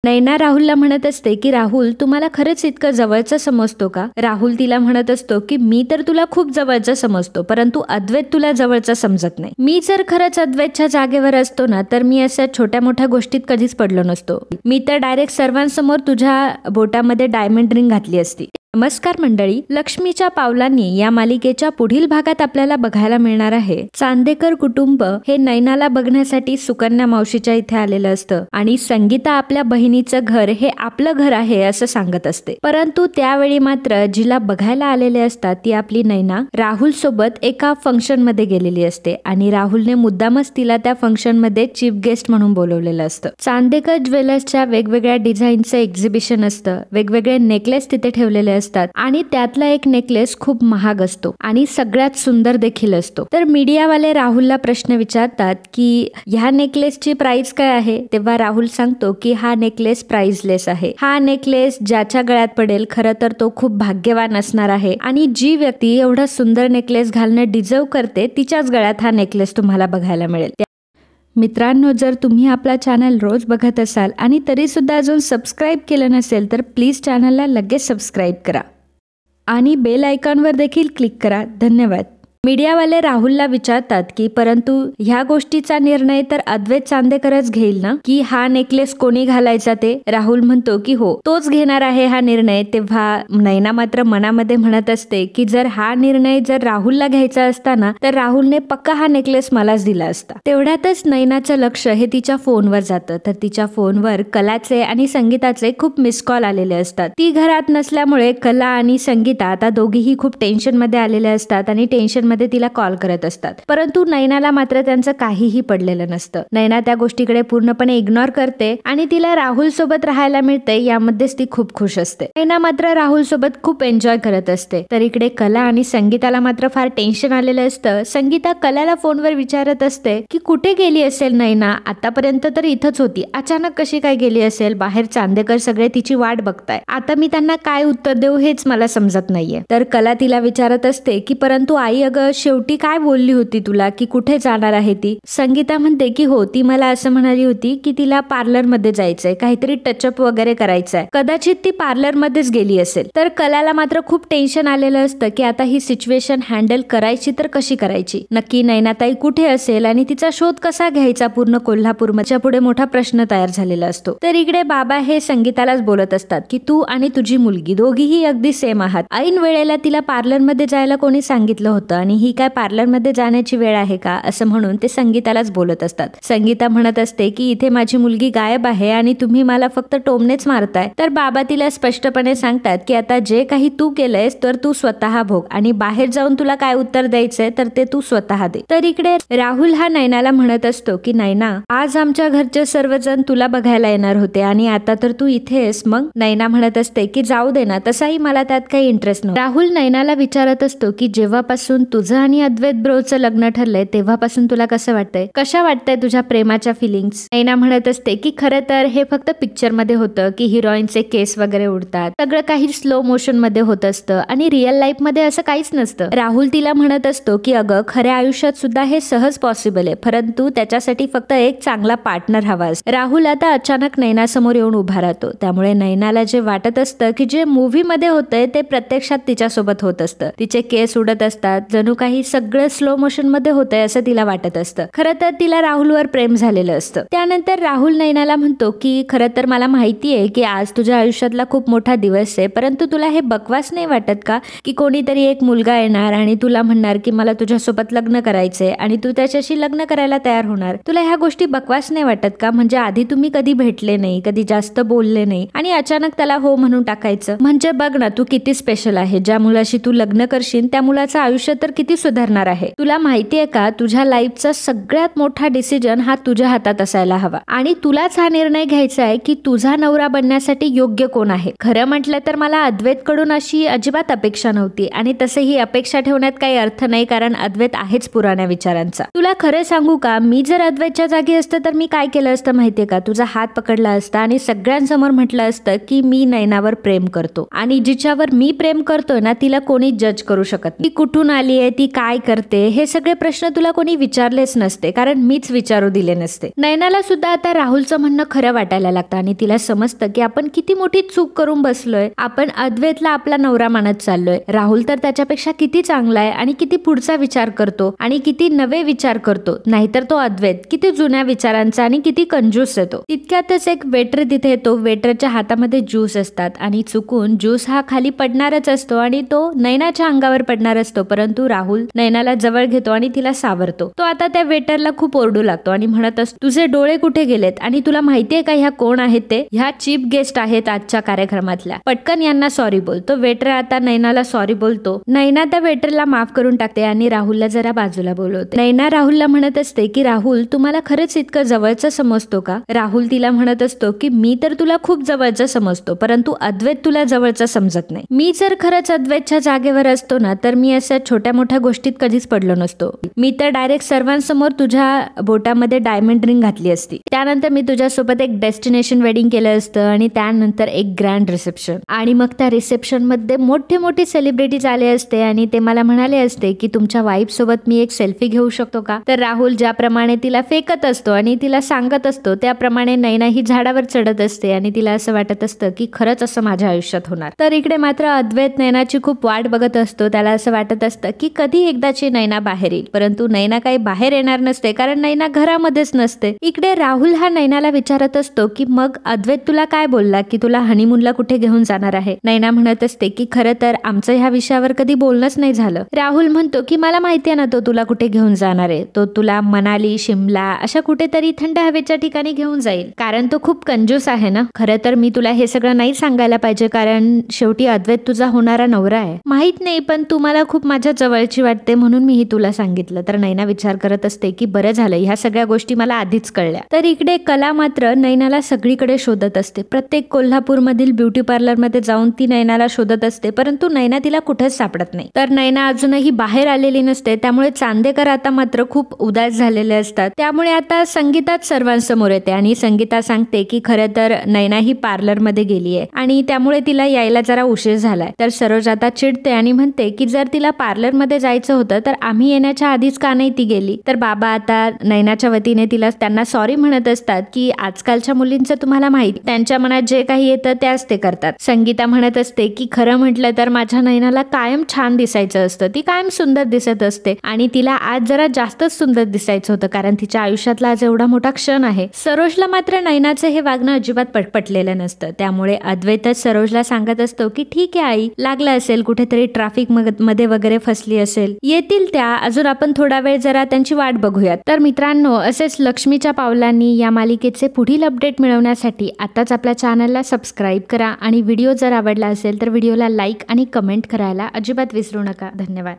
नैना राहुलला म्हणत असते की राहुल तू मला खरंच इतकं जवळचं समजतो का? राहुल तिला म्हणत असतो की मी तर तुला खूप जवळचं समजतो, परंतु अद्वैत तुला जवळचं समजत नाही. मी जर खरंच अद्वैतच्या जागेवर असतो ना तर मी अशा छोट्या मोठ्या गोष्टीत कधीच पडलो नसतो. मी तर डायरेक्ट सर्वांसमोर तुझ्या बोटामध्ये डायमंड रिंग घातली असती. नमस्कार मंडळी, लक्ष्मीच्या पावलांनी या मालिकेच्या पुढील भागात आपल्याला बघायला मिळणार आहे चांदेकर कुटुंब हे नैनाला बघण्यासाठी सुकन्या मावशीच्या इथे आलेलं असतं आणि संगीता आपल्या बहिणीचं घर हे आपलं घर आहे असं सांगत असते. परंतु त्यावेळी मात्र जिला बघायला आलेले असतात ती आपली नैना राहुल सोबत एका फंक्शन मध्ये गेलेली असते आणि राहुलने मुद्दामच तिला त्या फंक्शन मध्ये चीफ गेस्ट म्हणून बोलवलेलं असतं. चांदेकर ज्वेलर्सच्या वेगवेगळ्या डिझाईनचं एक्झिबिशन असतं, वेगवेगळे नेकलेस तिथे ठेवलेले असतात आणि त्यातला एक नेकलेस खूप महाग असतो आणि सगळ्यात सुंदर देखील असतो. तर मीडियावाले राहुलला प्रश्न विचारतात की ह्या नेकलेसची प्राइस काय आहे? तेव्हा राहुल सांगतो की हा नेकलेस प्राइसलेस आहे. हा नेकलेस ज्याच्या गळ्यात पडेल खरं तर तो खूप भाग्यवान असणार आहे आणि जी व्यक्ती एवढा सुंदर नेकलेस घालणं डिझर्व करते तिच्याच गळ्यात हा नेकलेस तुम्हाला बघायला मिळेल. मित्रांनो, जर तुम्ही आपला चॅनल रोज बघत असाल आणि तरी सुद्धा अजून सबस्क्राईब केलं नसेल तर प्लीज चॅनलला लगेच सबस्क्राईब करा आणि बेल आयकॉनवर देखील क्लिक करा. धन्यवाद. मीडियावाले राहुलला विचारतात की परंतु ह्या गोष्टीचा निर्णय तर अद्वैत चांदेकरच घेईल ना, की हा नेकलेस कोणी घालायचा ते? राहुल म्हणतो की हो, तोच घेणार आहे हा निर्णय. तेव्हा नैना मात्र मनामध्ये म्हणत असते की जर हा निर्णय जर राहुलला घ्यायचा असता ना तर राहुलने पक्का हा नेकलेस मलाच दिला असता. तेवढ्यातच नैनाचं लक्ष हे तिच्या फोनवर जातं. तर तिच्या फोनवर कलाचे आणि संगीताचे खूप मिस कॉल आलेले असतात. ती घरात नसल्यामुळे कला आणि संगीता आता दोघीही खूप टेन्शन मध्ये आलेले असतात आणि टेन्शन मध्ये तिला कॉल करत असतात. परंतु नैनाला मात्र त्यांचं काहीही पडलेलं नसतं. नैना त्या गोष्टीकडे पूर्णपणे इग्नोर करते आणि तिला राहुल सोबत राहायला मिळते यामध्येच ती खूप खुश असते. नैना मात्र राहुल सोबत खूप एन्जॉय करत असते. तर इकडे कला आणि संगीताला मात्र फार टेन्शन आलेलं असतं. संगीता कलाला फोनवर विचारत असते की कुठे गेली असेल नैना? आतापर्यंत तर इथंच होती, अचानक कशी काय गेली असेल? बाहेर चांदेकर सगळे तिची वाट बघताय, आता मी त्यांना काय उत्तर देऊ हेच मला समजत नाहीये. तर कला तिला विचारत असते की परंतु आई अगं शेवटी काय बोलली होती तुला की कुठे जाणार आहे ती? संगीता म्हणते की हो, ती मला असं म्हणाली होती की तिला पार्लर मध्ये जायचंय, काहीतरी टचअप वगैरे करायचंय, कदाचित ती पार्लर मध्येच गेली असेल. तर कलाला मात्र खूप टेन्शन आलेलं असतं की आता ही सिच्युएशन हँडल करायची तर कशी करायची, नक्की नैनाताई कुठे असेल आणि तिचा शोध कसा घ्यायचा पूर्ण कोल्हापूरमध्ये, पुढे मोठा प्रश्न तयार झालेला असतो. तर इकडे बाबा हे संगीतालाच बोलत असतात की तू आणि तुझी मुलगी दोघीही अगदी सेम आहात. ऐन वेळेला तिला पार्लर मध्ये जायला कोणी सांगितलं होतं आणि ही काय पार्लर मध्ये जाण्याची वेळ आहे का, असं म्हणून ते संगीतालाच बोलत असतात. संगीता म्हणत असते की इथे माझी मुलगी गायब आहे आणि तुम्ही मला फक्त टोमनेच मारताय. तर बाबा तिला स्पष्टपणे सांगतात की आता जे काही तू केलंयस तर तू स्वतः भोग आणि बाहेर जाऊन तुला काय उत्तर द्यायचंय तर ते तू स्वतः दे. तर इकडे राहुल हा नैनाला म्हणत असतो की नैना, आज आमच्या घरचे सर्वजण तुला बघायला येणार होते आणि आता तर तू इथेस. मग नैना म्हणत असते की जाऊ दे ना, तसाही मला त्यात काही इंटरेस्ट नव्हता. राहुल नैनाला विचारत असतो की जेव्हापासून तुझं आणि अद्वैत ब्रोचं लग्न ठरलंय तेव्हापासून तुला कसं वाटतंय, कशा वाटतंय तुझ्या प्रेमाच्या फिलिंग्स? नैना म्हणत असते की खरं तर हे फक्त पिक्चर मध्ये होतं की हिरोईनचे केस वगैरे उडतात, सगळं काही स्लो मोशन मध्ये होत असतं आणि रिअल लाईफ मध्ये असं काहीच नसतं. राहुल तिला म्हणत असतो की अगं खऱ्या आयुष्यात सुद्धा हे सहज पॉसिबल आहे, परंतु त्याच्यासाठी फक्त एक चांगला पार्टनर हवा. राहुल आता अचानक नैना समोर येऊन उभा राहतो. त्यामुळे नैनाला जे वाटत असतं की जे मूवी मध्ये होतंय ते प्रत्यक्षात तिच्यासोबत होत असतं. तिचे केस उडत असतात, जणू काही सगळं स्लो मोशन मध्ये होतंय असं तिला वाटत असतं. खरं तर तिला राहुलवर प्रेम झालेलं असतं. त्यानंतर राहुल नैनाला म्हणतो की खरं तर मला माहितीये की आज तुझ्या आयुष्यातला खूप मोठा दिवस आहे, परंतु तुला हे बकवास नाही वाटत का की कोणीतरी एक मुलगा येणार आणि तुला म्हणणार की मला तुझ्यासोबत लग्न करायचंय आणि तू त्याच्याशी लग्न करायला तयार होणार? तुला ह्या गोष्टी बकवास नाही वाटत का? म्हणजे आधी तुम्ही कधी भेटले नाही, कधी जास्त बोलले नाही आणि अचानक त्याला हो म्हणून टाकायचं. म्हणजे बघ ना, तू किती स्पेशल आहे. ज्या मुलाशी तू लग्न करशील त्या मुलाचं आयुष्य तर किती सुधारणार आहे. तुला माहितीये का, तुझ्या लाईफचा सगळ्यात मोठा डिसिजन हा तुझ्या हातात असायला हवा आणि तुलाच हा निर्णय घ्यायचा आहे की तुझा नवरा बनण्यासाठी योग्य कोण आहे. खरं म्हटलं तर मला अद्वैत कडून अशी अजिबात अपेक्षा नव्हती आणि तसेही अपेक्षा ठेवण्यात काही अर्थ नाही, कारण अद्वैत आहेच पुराण्या विचारांचा. तुला खरं सांगू का, मी जर अद्वैतच्या जागी असतं तर मी काय केलं असतं माहितीये का? तुझा हात पकडला असता आणि सगळ्यांसमोर म्हटलं असतं की मी नैनावर प्रेम करतो आणि जिच्यावर मी प्रेम करतोय ना तिला कोणी जज करू शकत. ती कुठून आलीये, आहे, ती काय करते, हे सगळे प्रश्न तुला कोणी विचारलेच नसते, कारण मीच विचारू दिले नसते. नयनाला सुद्धा आता राहुलचं म्हणणं खरं वाटायला लागतं आणि तिला समजतं की आपण किती मोठी चूक करून बसलोय. आपण अद्वैतला आपला नवरा मानत चाललोय. राहुल तर त्याच्यापेक्षा किती चांगला आहे आणि किती पुढचा विचार करतो आणि किती नवे विचार करतो. नाहीतर तो अद्वैत किती जुन्या विचारांचा आणि किती कंजूस येतो. तितक्यातच एक वेटर तिथे येतो. वेटरच्या हातामध्ये ज्यूस असतात आणि चुकून ज्यूस हा खाली पडणारच असतो आणि तो नयनाच्या अंगावर पडणार असतो. परंतु राहुल नयनाला जवळ घेतो आणि तिला सावरतो. तो आता त्या वेटरला खूप ओरडू लागतो आणि म्हणत असतो, तुझे डोळे कुठे गेलेत आणि तुला माहितीये का ह्या कोण आहेत ते? ह्या चीफ गेस्ट आहेत आजच्या कार्यक्रमातल्या. पटकन यांना सॉरी बोल. तो वेटर आता नयनाला सॉरी बोलतो. नयना त्या वेटरला माफ करून टाकते आणि राहुलला जरा बाजूला बोलवते. नयना राहुलला म्हणत असते की राहुल, तुम्हाला खरंच इतकं जवळचं समजतो का? राहुल तिला म्हणत असतो की मी तर तुला खूप जवळचं समजतो, परंतु अद्वैत तुला जवळचं समजत नाही. मी जर खरंच अद्वैतच्या जागेवर असतो ना, तर मी अशा छोट्या मोठ्या गोष्टीत कधीच पडलो नसतो. मी तर डायरेक्ट सर्वांसमोर तुझ्या बोटामध्ये डायमंड रिंग घातली असती. त्यानंतर मी तुझ्यासोबत एक डेस्टिनेशन वेडिंग केलं असतं आणि त्यानंतर एक ग्रँड रिसेप्शन. आणि मग त्या रिसेप्शन मध्ये मोठे मोठे सेलिब्रिटीज आले असते आणि ते मला म्हणाले असते की तुमच्या वाईफ सोबत मी एक सेल्फी घेऊ शकतो का? तर राहुल ज्याप्रमाणे तिला फेकत असतो आणि तिला सांगत असतो, त्याप्रमाणे नयना ही झाडावर चढत असते आणि तिला असं वाटत असतं की खरंच असं माझ्या आयुष्यात होणार. तर इकडे मात्र अद्वैत नयनाची खूप वाट बघत असतो. त्याला असं वाटत असतं की कधी एकदाची नयना बाहेर येईल, परंतु नयना काही बाहेर येणार नसते, कारण नयना घरामध्येच नसते. इकडे राहुल हा नयनाला विचारत असतो की मग अद्वैत तुला काय बोलला की तुला हनीमूनला कुठे घेऊन जाणार आहे? नयना म्हणत असते की खरं तर आमचं ह्या विषयावर कधी बोलणंच नाही झालं. राहुल म्हणतो की मला माहितीये ना तो तुला कुठे घेऊन जाणार आहे. तो तुला मनाली, शिमला अशा कुठेतरी थंड हवेच्या ठिकाणी घेऊन जाईल, कारण तो खूप कंजूस आहे ना. खरं तर मी तुला हे सगळं नाही सांगायला पाहिजे, कारण शेवटी अद्वैत तुझा होणारा नवरा आहे. माहित नाही, पण तू मला खूप माझ्या जवळची वाटते म्हणून मी तुला सांगितलं. तर नयना विचार करत असते की बरं झालं, ह्या सगळ्या गोष्टी मला आधीच कळल्या. तर इकडे कला मात्र नयनाला सगळीकडे शोधत असते. प्रत्येक कोल्हापूरमधील ब्युटी पार्लर मध्ये जाऊन ती नयनाला शोधत असते, परंतु नयना तिला कुठेच सापडत नाही. तर नयना अजूनही बाहेर आलेली नसते. त्यामुळे चांदेकर आता मात्र खूप उदास झालेले असतात. त्यामुळे आता संगीताच सर्वांसमोर येते आणि संगीता सांगते की खरं तर नयना ही पार्लर मध्ये गेली आहे आणि त्यामुळे तिला यायला जरा उशीर झालाय. तर सरोज आता चिडते आणि म्हणते की जर तिला पार्लर मध्ये जायचं होतं तर आम्ही येण्याच्या आधीच का नाही ती गेली? तर बाबा आता नयनाच्या वतीने त्यांना सॉरी म्हणत असतात की आजकालच्या मुलींचं तुम्हाला माहिती, त्यांच्या मनात जे काही येतं त्याच ते करतात. संगीता म्हणत असते की खरं म्हटलं तर माझ्या नयनाला कायम छान दिसायचं असतं, ती कायम सुंदर दिसत असते आणि तिला आज जरा जास्तच सुंदर दिसायचं होतं, कारण तिच्या आयुष्यातला आज एवढा मोठा क्षण आहे. सरोजला मात्र नयनाचं हे वागणं अजिबात पटलेलं नसतं. त्यामुळे अद्वैतच सरोजला सांगत असतो की ठीक आहे आई, लागलं असेल कुठेतरी ट्रॅफिक मध्ये वगैरे फसली असेल, येतील त्या, अजून आपण थोडा वेळ जरा त्यांची वाट बघूयात. तर मित्रांनो, असेच लक्ष्मीच्या पावलांनी या मालिकेचे पुढील अपडेट मिळवण्यासाठी आताच आपल्या चॅनलला सबस्क्राईब करा आणि व्हिडिओ जर आवडला असेल तर व्हिडिओला लाईक आणि कमेंट करायला अजिबात विसरू नका. धन्यवाद.